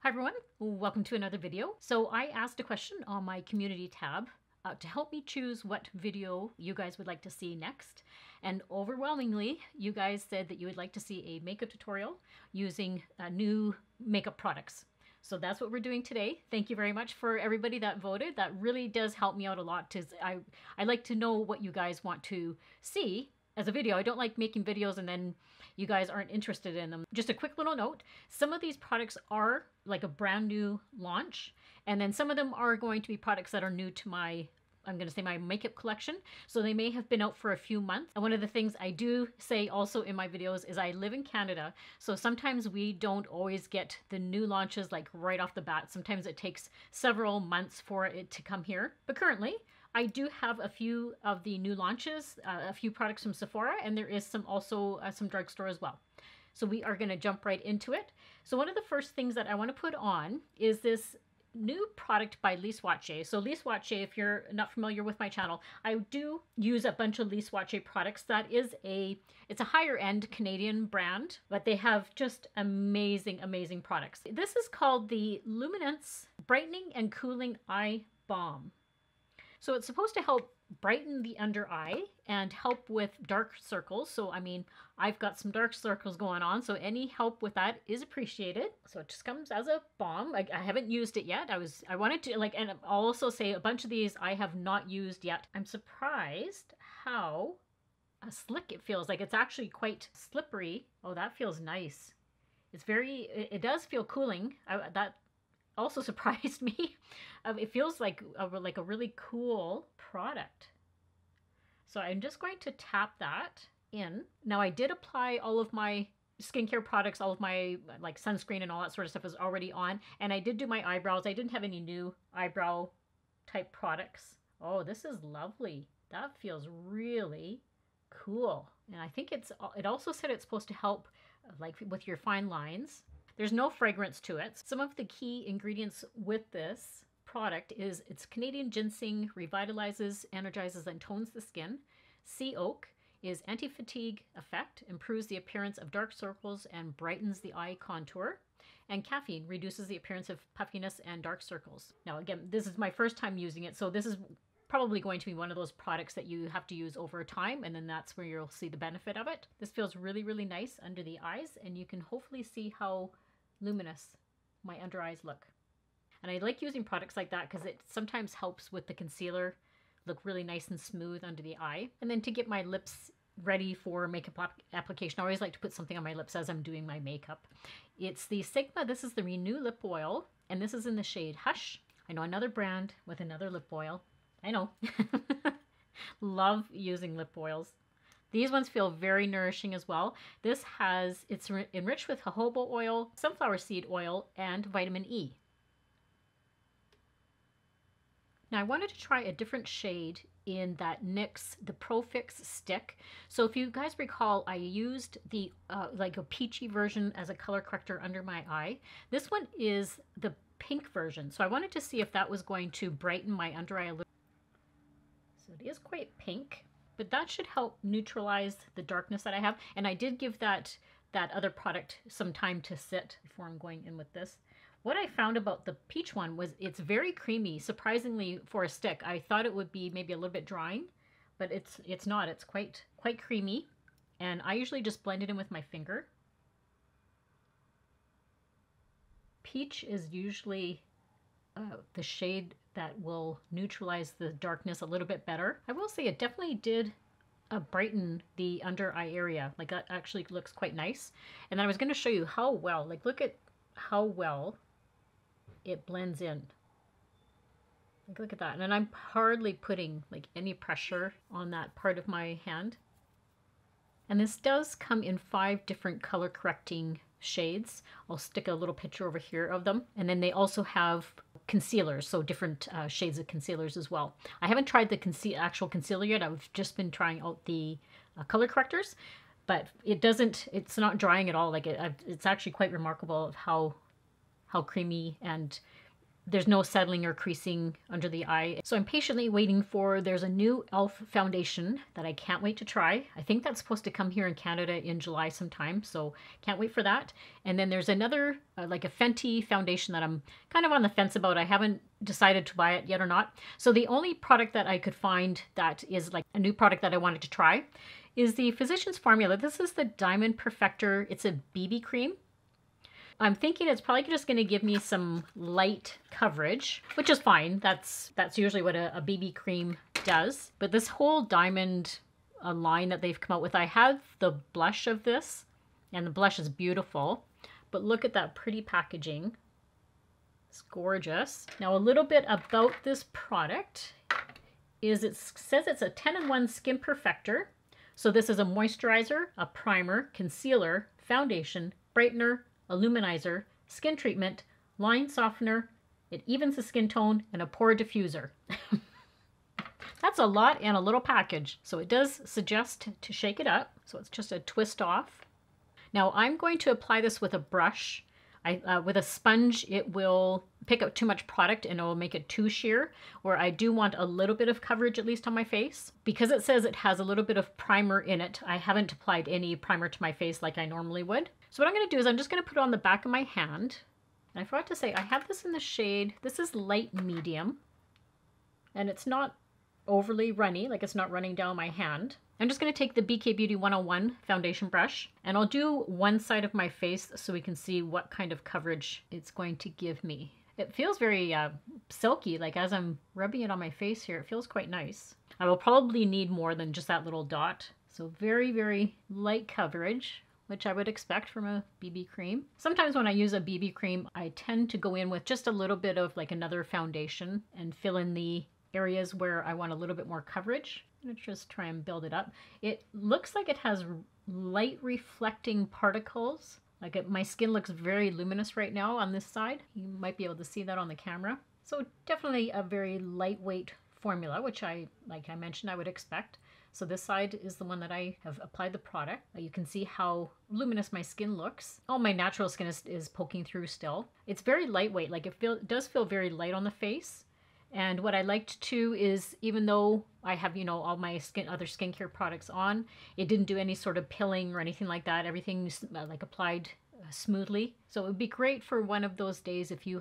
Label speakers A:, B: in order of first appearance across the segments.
A: Hi everyone, welcome to another video. So I asked a question on my community tab to help me choose what video you guys would like to see next. And overwhelmingly, you guys said that you would like to see a makeup tutorial using new makeup products. So that's what we're doing today. Thank you very much for everybody that voted. That really does help me out a lot. I like to know what you guys want to see as a video. I don't like making videos and then you guys aren't interested in them. Just a quick little note, some of these products are like a brand new launch, and then some of them are going to be products that are new to my, I'm going to say my makeup collection. So they may have been out for a few months. And one of the things I do say also in my videos is I live in Canada. So sometimes we don't always get the new launches like right off the bat. Sometimes it takes several months for it to come here. But currently, I do have a few of the new launches, a few products from Sephora, and there is also some Drugstore as well. So we are going to jump right into it. So one of the first things that I want to put on is this new product by Lise Watier. So Lise Watier, if you're not familiar with my channel, I do use a bunch of Lise Watier products. It's a higher end Canadian brand, but they have just amazing, amazing products. This is called the Luminessence Brightening and Cooling Eye Balm. So it's supposed to help brighten the under eye and help with dark circles. So, I mean, I've got some dark circles going on, so any help with that is appreciated. So it just comes as a balm. I haven't used it yet. I wanted to, like, and I'll also say a bunch of these I have not used yet. I'm surprised how slick it feels. Like, it's actually quite slippery. Oh, that feels nice. It's it does feel cooling. That also surprised me. It feels like a really cool product. So I'm just going to tap that in. Now I did apply all of my skincare products, all of my like sunscreen and all that sort of stuff is already on. And I did do my eyebrows. I didn't have any new eyebrow type products. Oh, this is lovely. That feels really cool. And I think it also said it's supposed to help like with your fine lines. There's no fragrance to it. Some of the key ingredients with this product is it's Canadian ginseng, revitalizes, energizes, and tones the skin. Sea oak is anti-fatigue effect, improves the appearance of dark circles and brightens the eye contour. And caffeine reduces the appearance of puffiness and dark circles. Now again, this is my first time using it, so this is probably going to be one of those products that you have to use over time, and then that's where you'll see the benefit of it. This feels really, really nice under the eyes, and you can hopefully see how luminous my under eyes look. And I like using products like that because it sometimes helps with the concealer look really nice and smooth under the eye. And then to get my lips ready for makeup application, I always like to put something on my lips as I'm doing my makeup. It's the Sigma, this is the Renew Lip Oil, and this is in the shade Hush. I know, another brand with another lip oil. I know. Love using lip oils. These ones feel very nourishing as well. It's enriched with jojoba oil, sunflower seed oil, and vitamin E. Now I wanted to try a different shade in that NYX, the Pro Fix Stick. So if you guys recall, I used the like a peachy version as a color corrector under my eye. This one is the pink version. So I wanted to see if that was going to brighten my under eye a little. So it is quite pink, but that should help neutralize the darkness that I have. And I did give that other product some time to sit before I'm going in with this. What I found about the peach one was it's very creamy. Surprisingly for a stick, I thought it would be maybe a little bit drying, but it's not. It's quite creamy. And I usually just blend it in with my finger. Peach is usually the shade that will neutralize the darkness a little bit better. I will say it definitely did brighten the under eye area. Like that actually looks quite nice. And then I was going to show you how well, like look at how well it blends in. Like look at that. And I'm hardly putting like any pressure on that part of my hand. And this does come in 5 different color correcting shades. I'll stick a little picture over here of them. And then they also have concealers, so different shades of concealers as well. I haven't tried the actual concealer yet. I've just been trying out the color correctors, but it's not drying at all. Like it's actually quite remarkable of how creamy and there's no settling or creasing under the eye. So I'm patiently waiting for, there's a new e.l.f. foundation that I can't wait to try. I think that's supposed to come here in Canada in July sometime, so can't wait for that. And then there's another, like a Fenty foundation that I'm kind of on the fence about. I haven't decided to buy it yet or not. So the only product that I could find that is like a new product that I wanted to try is the Physicians Formula. This is the Diamond Perfector. It's a BB cream. I'm thinking it's probably just going to give me some light coverage, which is fine. That's usually what a BB cream does. But this whole diamond line that they've come out with, I have the blush of this, and the blush is beautiful. But look at that pretty packaging. It's gorgeous. Now a little bit about this product is it says it's a 10-in-1 skin perfector. So this is a moisturizer, a primer, concealer, foundation, brightener, a luminizer, skin treatment, line softener, it evens the skin tone, and a pore diffuser. That's a lot and a little package. So it does suggest to shake it up. So it's just a twist off. Now I'm going to apply this with a brush. With a sponge, it will pick up too much product and it will make it too sheer, where I do want a little bit of coverage, at least on my face. Because it says it has a little bit of primer in it, I haven't applied any primer to my face like I normally would. So what I'm going to do is I'm just going to put it on the back of my hand. And I forgot to say, I have this in the shade, this is light medium. And it's not overly runny, like it's not running down my hand. I'm just going to take the BK Beauty 101 foundation brush, and I'll do one side of my face so we can see what kind of coverage it's going to give me. It feels very silky, like as I'm rubbing it on my face here, it feels quite nice. I will probably need more than just that little dot. So very, very light coverage, which I would expect from a BB cream. Sometimes when I use a BB cream, I tend to go in with just a little bit of like another foundation and fill in the areas where I want a little bit more coverage. Let's just try and build it up. It looks like it has light reflecting particles. Like my skin looks very luminous right now on this side. You might be able to see that on the camera. So definitely a very lightweight formula, which like I mentioned, I would expect. So this side is the one that I have applied the product. You can see how luminous my skin looks. All my natural skin is poking through still. It's very lightweight. Like it does feel very light on the face. And what I liked too is, even though I have, you know, all my other skincare products on, it didn't do any sort of pilling or anything like that. Everything's like applied smoothly. So it would be great for one of those days if you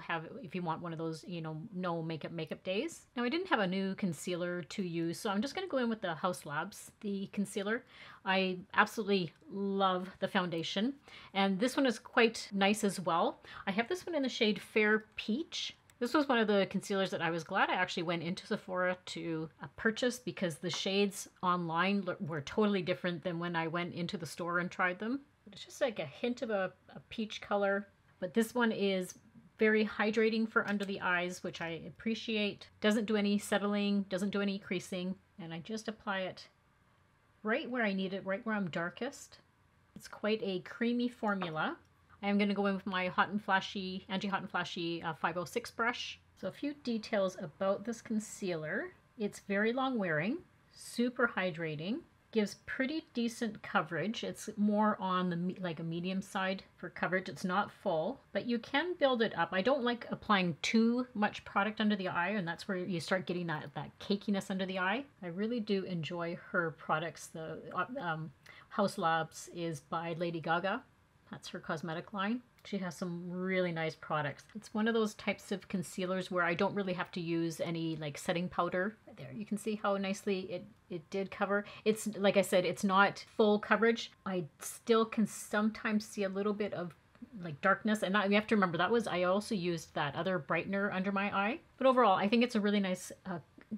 A: want one of those, you know, no makeup days. Now I didn't have a new concealer to use, so I'm just going to go in with the Haus Labs, the concealer. I absolutely love the foundation, and this one is quite nice as well. I have this one in the shade Fair Peach. This was one of the concealers that I was glad I actually went into Sephora to purchase, because the shades online were totally different than when I went into the store and tried them. It's just like a hint of a peach color, but this one is very hydrating for under the eyes, which I appreciate. Doesn't do any settling, doesn't do any creasing, and I just apply it right where I need it, right where I'm darkest. It's quite a creamy formula. I'm going to go in with my Hot and Flashy, Anti-Hot and Flashy 506 brush. So a few details about this concealer. It's very long wearing, super hydrating, gives pretty decent coverage. It's more on the like a medium side for coverage. It's not full, but you can build it up. I don't like applying too much product under the eye, and that's where you start getting that cakiness under the eye. I really do enjoy her products. The Haus Labs is by Lady Gaga. That's her cosmetic line. She has some really nice products. It's one of those types of concealers where I don't really have to use any like setting powder. There, you can see how nicely it did cover. It's, like I said, it's not full coverage. I still can sometimes see a little bit of like darkness, and you have to remember I also used that other brightener under my eye. But overall, I think it's a really nice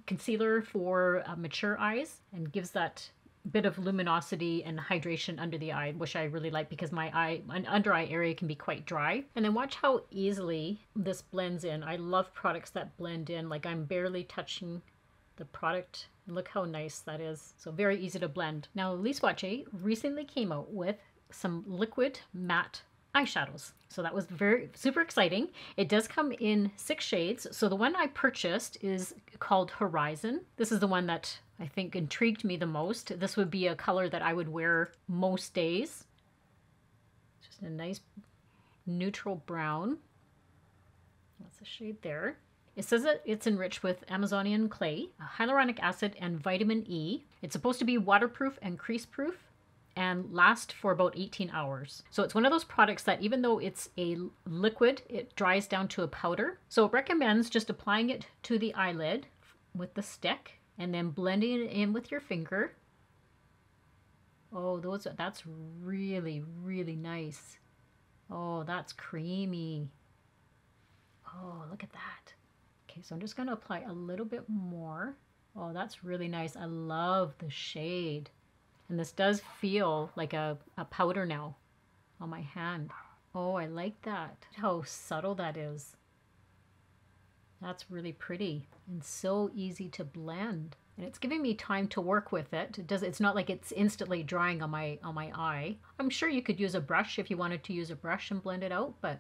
A: concealer for mature eyes, and gives that bit of luminosity and hydration under the eye, which I really like, because my under eye area can be quite dry. And then watch how easily this blends in. I love products that blend in, like I'm barely touching the product. Look how nice that is. So very easy to blend. Now Lise Watier recently came out with some liquid matte eyeshadows. So that was super exciting. It does come in 6 shades. So the one I purchased is called Horizon. This is the one that I think intrigued me the most. This would be a color that I would wear most days. Just a nice neutral brown. That's the shade there. It says that it's enriched with Amazonian clay, hyaluronic acid, and vitamin E. It's supposed to be waterproof and crease-proof and last for about 18 hours. So it's one of those products that even though it's a liquid, it dries down to a powder. So it recommends just applying it to the eyelid with the stick and then blending it in with your finger. Oh, that's really, really nice. Oh, that's creamy. Oh, look at that. Okay, so I'm just going to apply a little bit more. Oh, that's really nice. I love the shade. And this does feel like a powder now on my hand. Oh, I like that. How subtle that is. That's really pretty and so easy to blend. And it's giving me time to work with it. It's not like it's instantly drying on my eye. I'm sure you could use a brush if you wanted to use a brush and blend it out, but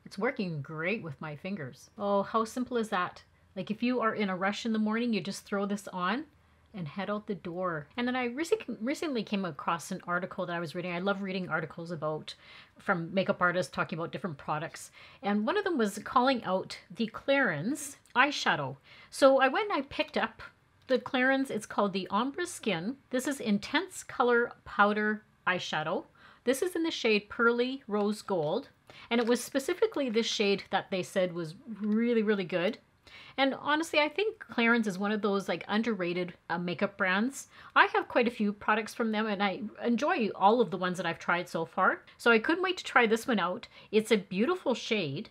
A: it's working great with my fingers. Oh, how simple is that? Like if you are in a rush in the morning, you just throw this on and head out the door. And then I recently came across an article that I was reading. I love reading articles from makeup artists talking about different products. And one of them was calling out the Clarins eyeshadow. So I went and I picked up the Clarins. It's called the Ombre Skin. This is Intense Color Powder Eyeshadow. This is in the shade Pearly Rosegold. And it was specifically this shade that they said was really, really good. And honestly, I think Clarins is one of those like underrated makeup brands. I have quite a few products from them and I enjoy all of the ones that I've tried so far. So I couldn't wait to try this one out. It's a beautiful shade.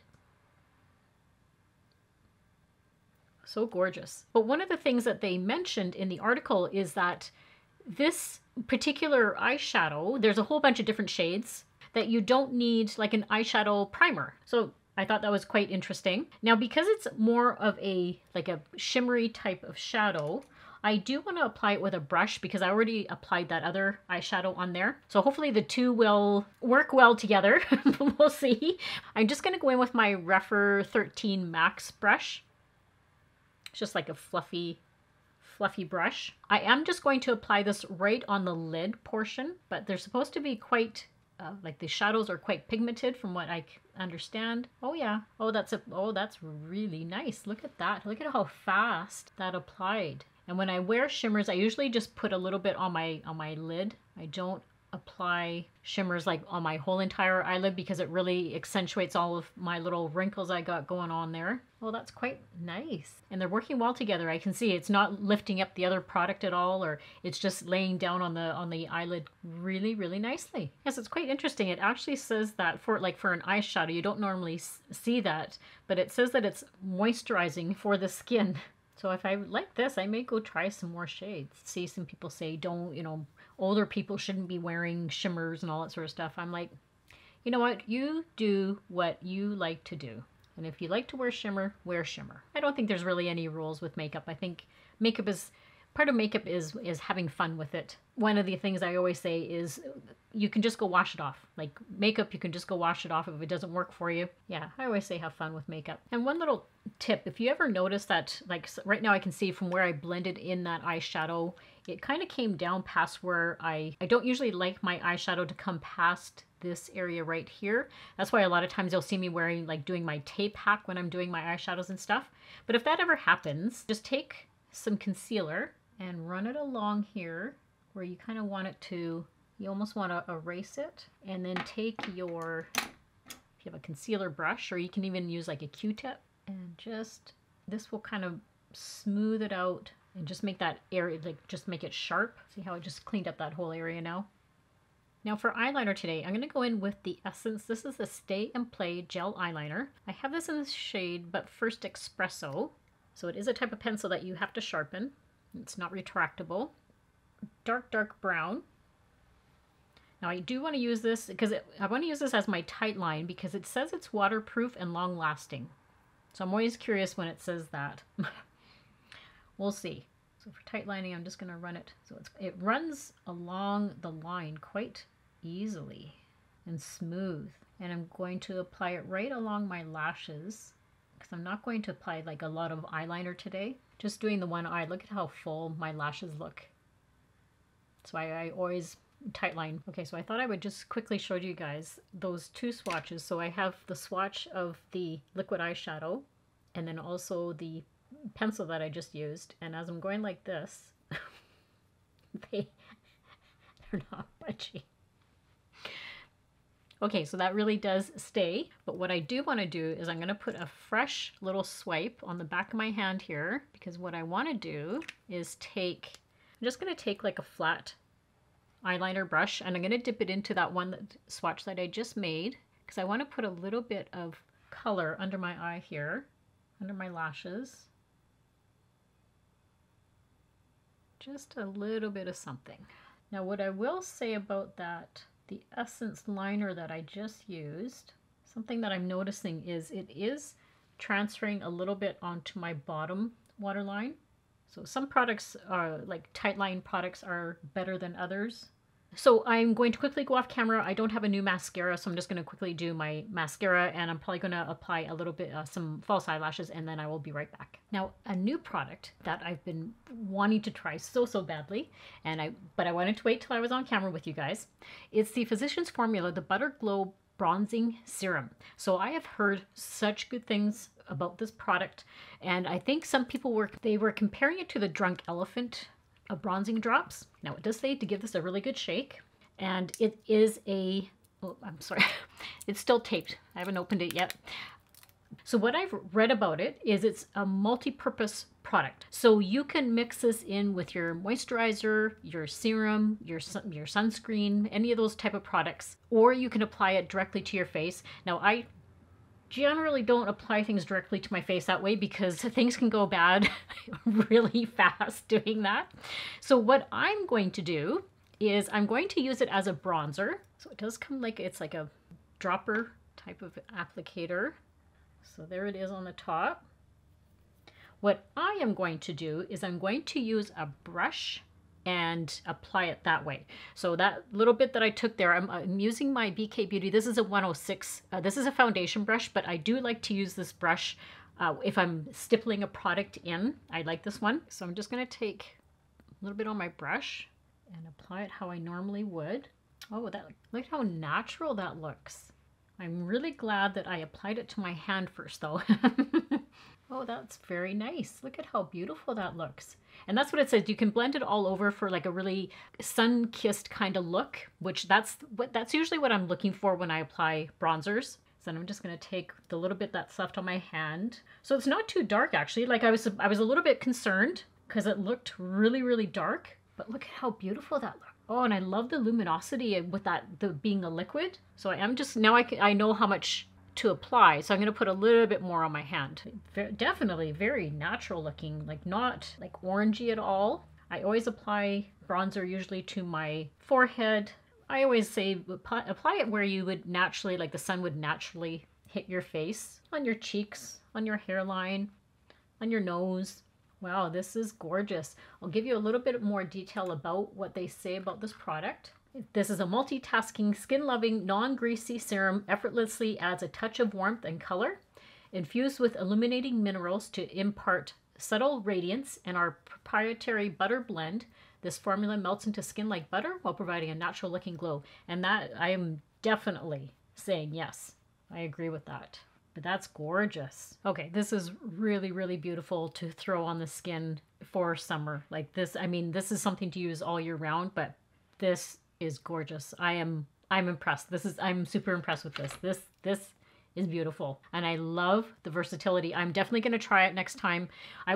A: So gorgeous. But one of the things that they mentioned in the article is that this particular eyeshadow, there's a whole bunch of different shades that you don't need like an eyeshadow primer. So I thought that was quite interesting. Now, because it's more of a shimmery type of shadow, I do want to apply it with a brush because I already applied that other eyeshadow on there. So hopefully the two will work well together. We'll see. I'm just going to go in with my Rephr 13 Max brush. It's just like a fluffy brush. I am just going to apply this right on the lid portion, but they're supposed to be quite like the shadows are quite pigmented from what I understand. Oh yeah. Oh, that's really nice. Look at that. Look at how fast that applied. And when I wear shimmers, I usually just put a little bit on my lid. I don't apply shimmers like on my whole entire eyelid because it really accentuates all of my little wrinkles I got going on there. Oh, that's quite nice. And they're working well together. I can see it's not lifting up the other product at all, or it's just laying down on the eyelid really, really nicely. Yes, it's quite interesting. It actually says that for an eyeshadow, you don't normally see that, but it says that it's moisturizing for the skin. So if I like this, I may go try some more shades. See, some people say don't, older people shouldn't be wearing shimmers and all that sort of stuff. I'm like, you know what? You do what you like to do. And if you like to wear shimmer, wear shimmer. I don't think there's really any rules with makeup. I think part of makeup is having fun with it. One of the things I always say is you can just go wash it off. Like makeup, you can just go wash it off if it doesn't work for you. Yeah, I always say have fun with makeup. And one little tip, if you ever notice that, like right now I can see from where I blended in that eyeshadow, it kind of came down past where I don't usually like my eyeshadow to come past this area right here. That's why a lot of times you'll see me wearing, like doing my tape hack when I'm doing my eyeshadows and stuff. But if that ever happens, just take some concealer and run it along here where you kind of want it to, you almost want to erase it. And then take if you have a concealer brush, or you can even use like a Q-tip, and this will kind of smooth it out and just make that area, like just make it sharp. See how I just cleaned up that whole area now? Now for eyeliner today, I'm going to go in with the Essence. This is the Stay and Play Gel Eyeliner. I have this in the shade, but first Espresso. So it is a type of pencil that you have to sharpen. It's not retractable. Dark brown. Now I do want to use this because I want to use this as my tight line because it says it's waterproof and long lasting. So I'm always curious when it says that. We'll see. So for tight lining, I'm just going to run it. So it runs along the line quite easily and smooth. And I'm going to apply it right along my lashes because I'm not going to apply like a lot of eyeliner today. Just doing the one eye. Look at how full my lashes look. So I always Tightline. Okay, so I thought I would just quickly show you guys those two swatches. So I have the swatch of the liquid eyeshadow and then also the pencil that I just used. And as I'm going like this, they're not budging. Okay, so that really does stay. But what I do want to do is I'm going to put a fresh little swipe on the back of my hand here, because what I want to do is I'm just going to take like a flat eyeliner brush and I'm going to dip it into that swatch that I just made, because I want to put a little bit of color under my eye here, under my lashes. Just a little bit of something. Now what I will say about that, the Essence liner that I just used, something that I'm noticing is it is transferring a little bit onto my bottom waterline. So some products are like Tightline products are better than others. So I'm going to quickly go off camera. I don't have a new mascara, so I'm just going to quickly do my mascara, and I'm probably going to apply a little bit, some false eyelashes, and then I will be right back. Now, a new product that I've been wanting to try so badly, but I wanted to wait till I was on camera with you guys. It's the Physicians Formula, the Butter Glow Bronzing Serum. So I have heard such good things about this product, and I think some people were comparing it to the Drunk Elephant bronzing drops. Now it does say to give this a really good shake, and it is oh, I'm sorry, it's still taped. I haven't opened it yet. So what I've read about it is it's a multi-purpose product. So you can mix this in with your moisturizer, your serum, your sunscreen, any of those type of products, or you can apply it directly to your face. Now I generally don't apply things directly to my face that way because things can go bad really fast doing that. So what I'm going to do is I'm going to use it as a bronzer. So it does come like it's like a dropper type of applicator. So there it is on the top. What I am going to do is I'm going to use a brush and apply it that way. So that little bit that I took there, I'm using my BK Beauty. This is a 106. This is a foundation brush, but I do like to use this brush if I'm stippling a product in. I like this one. So I'm just going to take a little bit on my brush and apply it how I normally would. Oh, look how natural that looks. I'm really glad that I applied it to my hand first though. Oh, that's very nice. Look at how beautiful that looks. And that's what it says. You can blend it all over for like a really sun-kissed kind of look, which that's usually what I'm looking for when I apply bronzers. So I'm just going to take the little bit that's left on my hand. So it's not too dark actually. Like I was a little bit concerned because it looked really dark, but look at how beautiful that looked. Oh, and I love the luminosity with that being a liquid. So I know how much to apply, so I'm going to put a little bit more on my hand. Definitely very natural looking, like not like orangey at all. I always apply bronzer usually to my forehead. I always say apply it where you would naturally, like the sun would naturally hit your face, on your cheeks, on your hairline, on your nose. Wow, this is gorgeous. I'll give you a little bit more detail about what they say about this product. This is a multitasking, skin-loving, non-greasy serum, effortlessly adds a touch of warmth and color. Infused with illuminating minerals to impart subtle radiance and our proprietary butter blend, this formula melts into skin like butter while providing a natural-looking glow. And that, I am definitely saying yes. I agree with that. But that's gorgeous. Okay, this is really beautiful to throw on the skin for summer. Like this, I mean, this is something to use all year round, but this is gorgeous. I'm impressed. I'm super impressed with this. This is beautiful. And I love the versatility. I'm definitely going to try it next time.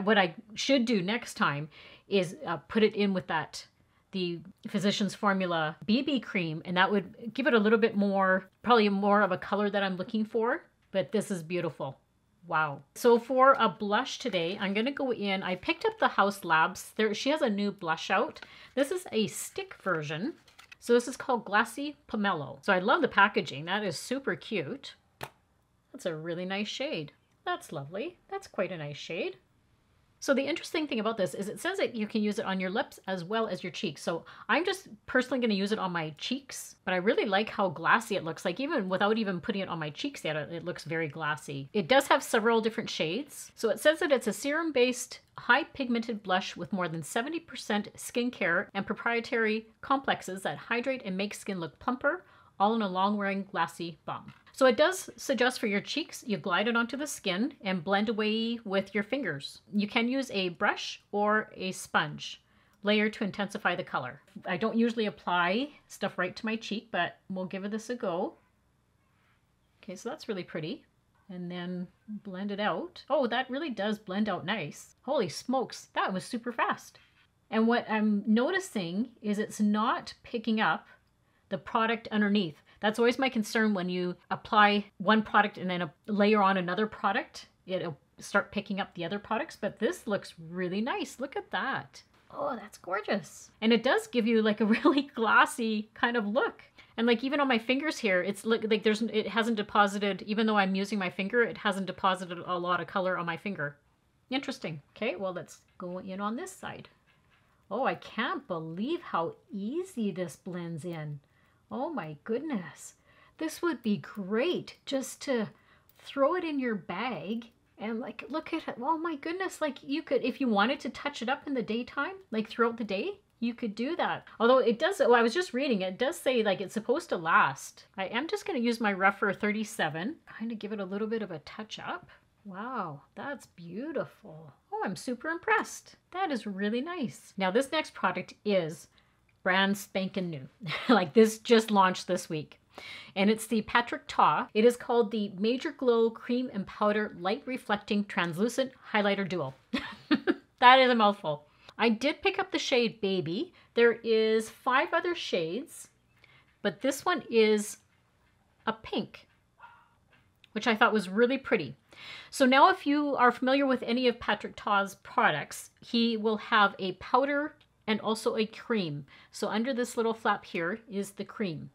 A: What I should do next time is put it in with the Physicians Formula BB cream, and that would give it a little bit more, probably more of a color that I'm looking for. But this is beautiful. Wow. So for a blush today, I'm going to go in. I picked up the Haus Labs. She has a new blush out. This is a stick version. So this is called Glassy Pomelo. So I love the packaging. That is super cute. That's a really nice shade. That's lovely. That's quite a nice shade. So the interesting thing about this is it says that you can use it on your lips as well as your cheeks. So I'm just personally going to use it on my cheeks, but I really like how glassy it looks. Like even without even putting it on my cheeks yet, it looks very glassy. It does have several different shades. So it says that it's a serum-based high pigmented blush with more than 70% skincare and proprietary complexes that hydrate and make skin look plumper, all in a long-wearing glassy balm. So it does suggest for your cheeks, you glide it onto the skin and blend away with your fingers. You can use a brush or a sponge layer to intensify the color. I don't usually apply stuff right to my cheek, but we'll give this a go. Okay, so that's really pretty. And then blend it out. Oh, that really does blend out nice. Holy smokes, that was super fast. And what I'm noticing is it's not picking up the product underneath. That's always my concern when you apply one product and then layer on another product. It'll start picking up the other products, but this looks really nice. Look at that. Oh, that's gorgeous. And it does give you like a really glossy kind of look. And like even on my fingers here, it's like it hasn't deposited, even though I'm using my finger, it hasn't deposited a lot of color on my finger. Interesting. Okay, well, let's go in on this side. Oh, I can't believe how easy this blends in. Oh my goodness. This would be great just to throw it in your bag and like, look at it. Oh my goodness. Like you could, if you wanted to touch it up in the daytime, like throughout the day, you could do that. Although it does, well, I was just reading, it does say like it's supposed to last. I am just going to use my Rephr 37, kind of give it a little bit of a touch up. Wow, that's beautiful. Oh, I'm super impressed. That is really nice. Now this next product is brand spanking new. Like this just launched this week. And it's the Patrick Ta. It is called the Major Glow Cream and Powder Light Reflecting Translucent Highlighter Duo. That is a mouthful. I did pick up the shade Baby. There is 5 other shades, but this one is a pink, which I thought was really pretty. So now if you are familiar with any of Patrick Ta's products, he will have a powder and also a cream. So under this little flap here is the cream.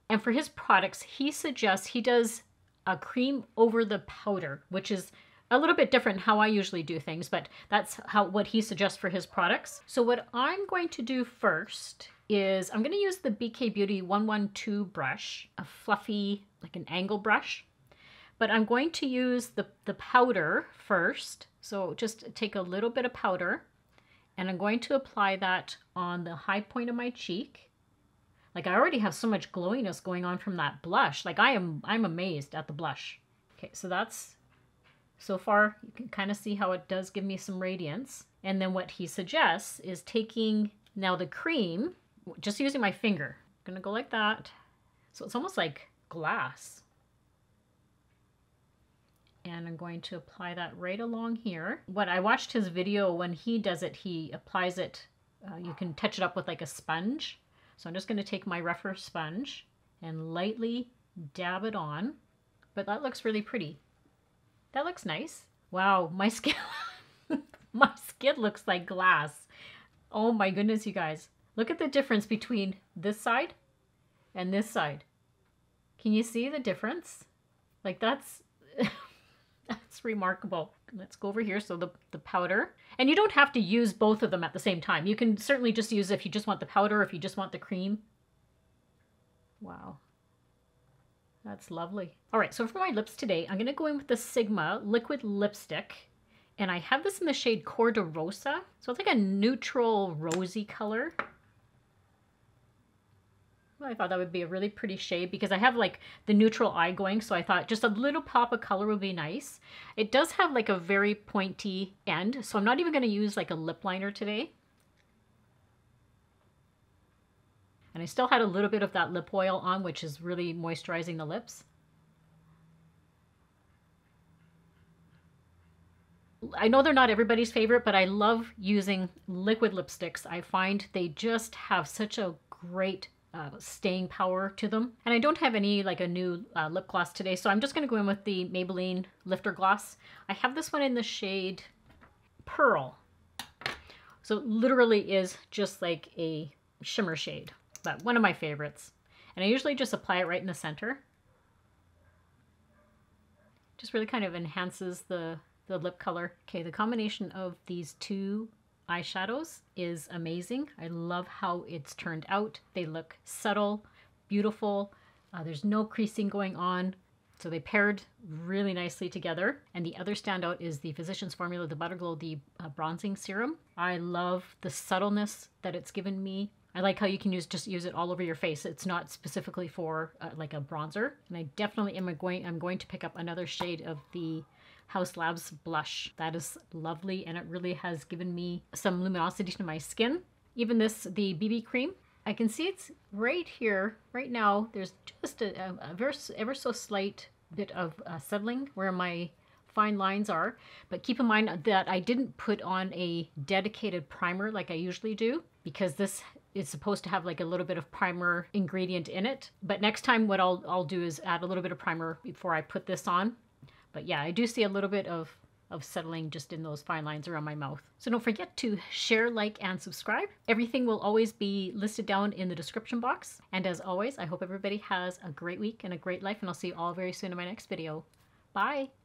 A: And for his products, he suggests he does a cream over the powder, which is a little bit different how I usually do things, but that's what he suggests for his products. So what I'm going to do first is I'm going to use the BK Beauty 112 brush, a fluffy, like an angle brush. But I'm going to use the powder first. So just take a little bit of powder. And I'm going to apply that on the high point of my cheek. Like I already have so much glowiness going on from that blush. Like I'm amazed at the blush. Okay, so that's, so far you can kind of see how it does give me some radiance. And then what he suggests is taking now the cream, just using my finger. I'm gonna go like that. So it's almost like glass. And I'm going to apply that right along here. When I watched his video, when he does it, he applies it, you can touch it up with like a sponge. So I'm just going to take my Rephr sponge and lightly dab it on. But that looks really pretty. That looks nice. Wow, my skin, my skin looks like glass. Oh my goodness, you guys. Look at the difference between this side and this side. Can you see the difference? Like that's... That's remarkable. Let's go over here. So the powder. And you don't have to use both of them at the same time. You can certainly just use if you just want the powder or if you just want the cream. Wow. That's lovely. All right, so for my lips today, I'm going to go in with the Sigma liquid lipstick. And I have this in the shade Cor de Rosa. So it's like a neutral rosy color. I thought that would be a really pretty shade because I have like the neutral eye going, so I thought just a little pop of color would be nice. It does have like a very pointy end, so I'm not even going to use like a lip liner today. And I still had a little bit of that lip oil on, which is really moisturizing the lips. I know they're not everybody's favorite, but I love using liquid lipsticks. I find they just have such a great staying power to them. And I don't have any like a new lip gloss today, so I'm just going to go in with the Maybelline Lifter Gloss. I have this one in the shade Pearl. So it literally is just like a shimmer shade, but one of my favorites. And I usually just apply it right in the center. Just really kind of enhances the the lip color. Okay, the combination of these two eyeshadows is amazing. I love how it's turned out. They look subtle, beautiful. There's no creasing going on. So they paired really nicely together. And the other standout is the Physicians Formula, the Butterglow, the bronzing serum. I love the subtleness that it's given me. I like how you can just use it all over your face. It's not specifically for like a bronzer. And I definitely I'm going to pick up another shade of the Haus Labs blush. That is lovely, and it really has given me some luminosity to my skin. Even this, the BB cream, I can see it's right here, right now. There's just a ever so slight bit of settling where my fine lines are. But keep in mind that I didn't put on a dedicated primer like I usually do, because this is supposed to have like a little bit of primer ingredient in it. But next time what I'll do is add a little bit of primer before I put this on. But yeah, I do see a little bit of settling just in those fine lines around my mouth. So don't forget to share, like, and subscribe. Everything will always be listed down in the description box. And as always, I hope everybody has a great week and a great life, and I'll see you all very soon in my next video. Bye!